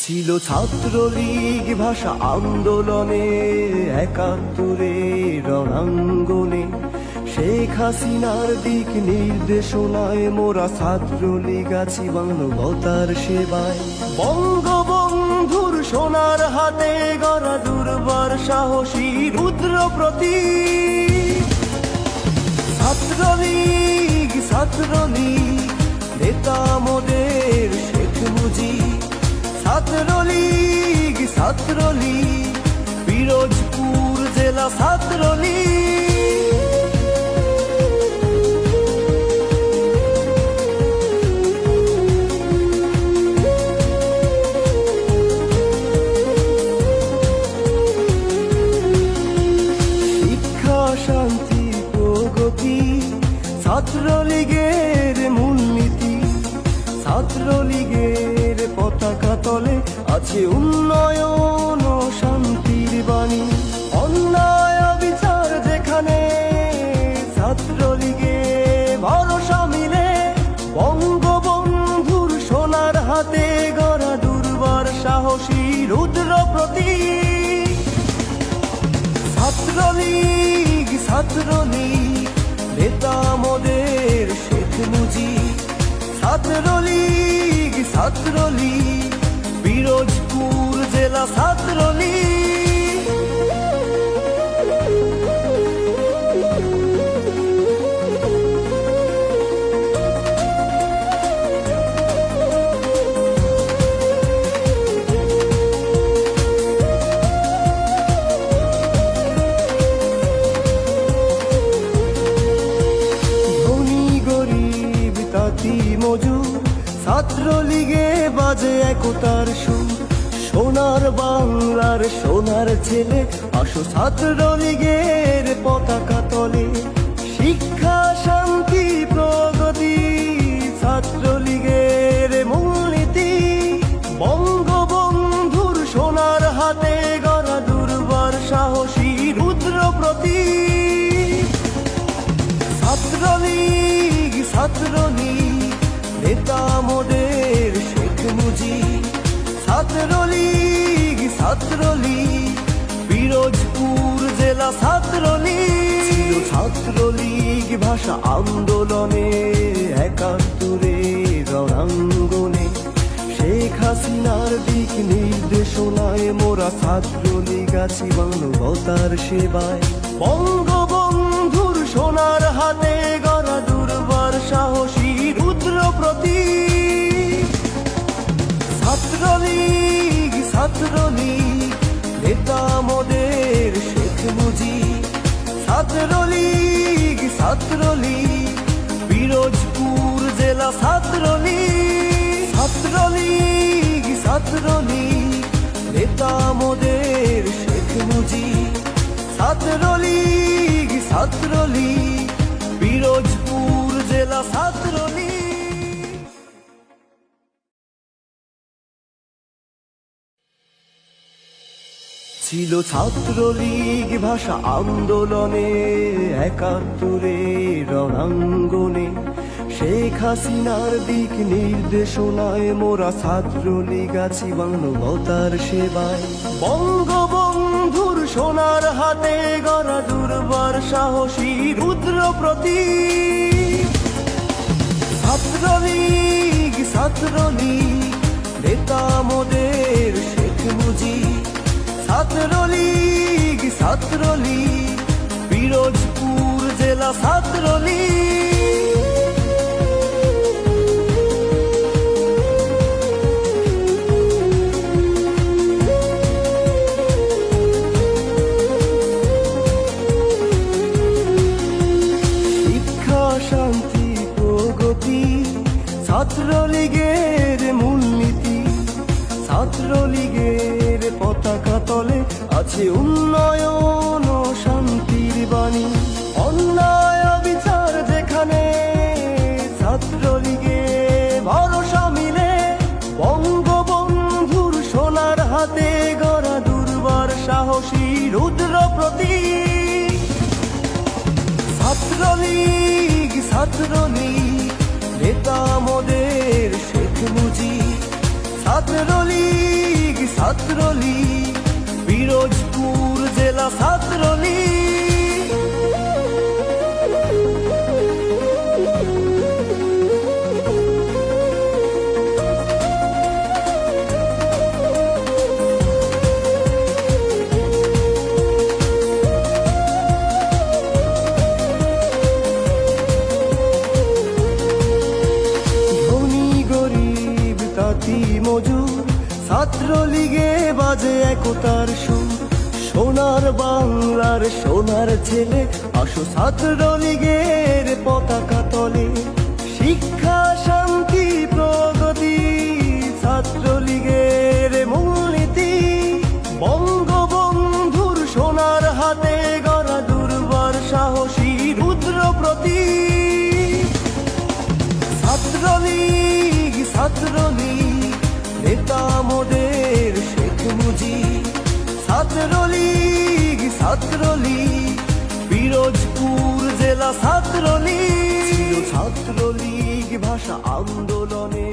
ছিল ছাত্রলীগ ভাষা আন্দোলনে একাত্তরে রণাঙ্গনে শেখ হাসিনার দিক নির্দেশনায় মোরা ছাত্রলীগ আছি মানবতার সেবায়। বঙ্গবন্ধুর সোনার হাতে গড়া দুর্বার সাহসী রুদ্র প্রতীক। ছাত্রলীগ ছাত্রলীগ নেতা মোদের শেখ মুজিব। ছাত্রলীগ ছাত্রলীগ পিরোজপুর জেলা ছাত্রলীগ। শিক্ষা শান্তি প্রগতি ছাত্রলীগের মূলনীতি। ছাত্রলীগের পতাকা তলে আছে উন্নয়ন ও শান্তির বাণী। অন্যায় বিচার যেখানে ছাত্রলীগে ভরসা মিলে। বঙ্গবন্ধুর সোনার হাতে গড়া দুর্বার সাহসী রুদ্র প্রতীক। ছাত্রলীগ ছাত্রলীগ নেতা মোদের শেখ মুজিব। ছাত্রলীগ ছাত্রলীগ পিরোজপুর জেলা ছাত্রলীগ। ধনী গরিব তাঁতি মজুর ছাত্রলীগে বাজে একতার সুর। সোনার বাংলার সোনার ছেলে আসো ছাত্রলীগের পতাকা তলে। শিক্ষা শান্তি প্রগতি ছাত্রলীগের মূলনীতি। বঙ্গবন্ধুর সোনার হাতে গড়া দুর্বার সাহসী রুদ্র প্রতীক। ছাত্রলীগ ছাত্রলীগ নেতা মোদের শেখ মুজিব। ছাত্রলীগ ছাত্রলীগ পিরোজপুর জেলা ছাত্রলীগ। ছিল ছাত্রলীগ ভাষা আন্দোলনে একাত্তরে রণাঙ্গনে শেখ হাসিনার দিক নির্দেশনায় মোরা ছাত্রলীগ আছি মানবতার সেবায়। বঙ্গবন্ধুর সোনার হাতে গড়া দুর্বার সাহসী রুদ্র প্রতীক। ছাত্রলীগ ছাত্রলীগ নেতা মোদের শেখ মুজিব। ছাত্রলীগ ছাত্রলীগ পিরোজপুর জেলা ছাত্রলীগ। ছাত্রলীগ ছাত্রলীগ নেতা মোদের শেখ মুজিব। ছাত্রলীগ ছাত্রলীগ পিরোজপুর জেলা ছাত্রলীগ। ছিল ছাত্রলীগ ভাষা আন্দোলনে একাত্তরে রণাঙ্গনে শেখ হাসিনার দিক নির্দেশনায় মোরা ছাত্রলীগ আছি মানবতার সেবায়। বঙ্গবন্ধুর সোনার হাতে গড়া দুর্বার সাহসী রুদ্র প্রতীক। ছাত্রলীগ ছাত্রলীগ নেতা মোদের শেখ মুজিব। ছাত্রলীগ ছাত্রলীগ পিরোজপুর জেলা ছাত্রলীগ। শিক্ষা শান্তি প্রগতি ছাত্রলীগের মূলনীতি। ছাত্রলীগের পতাকা তলে আছে উন্নয়ন ও শান্তির বাণী। অন্যায় বিচার যেখানে ছাত্রলীগে ভরসা মিলে। বঙ্গবন্ধুর সোনার হাতে গড়া দুর্বার সাহসী রুদ্র প্রতীক। ছাত্রলীগ ছাত্রলীগ নেতা মোদের শেখ মুজিব। ছাত্রলীগ ছাত্রলীগ, পিরোজপুর জেলা ছাত্রলীগ। মজুর ছাত্রলীগে বাজে একতার সুর, সোনার বাংলার সোনার ছেলে আসো ছাত্রলীগের পতাকা তলে। শিক্ষা শান্তি প্রগতি ছাত্রলীগের মূলনীতি, বঙ্গবন্ধুর সোনার হাতে গড়া দুর্বার সাহসী রুদ্র প্রতীক। ছাত্রলীগ ছাত্রলীগ নেতা মোদের শেখ মুজিব। ছাত্রলীগ ছাত্রলীগ পিরোজপুর জেলা ছাত্রলীগ। ছাত্রলীগ ভাষা আন্দোলনে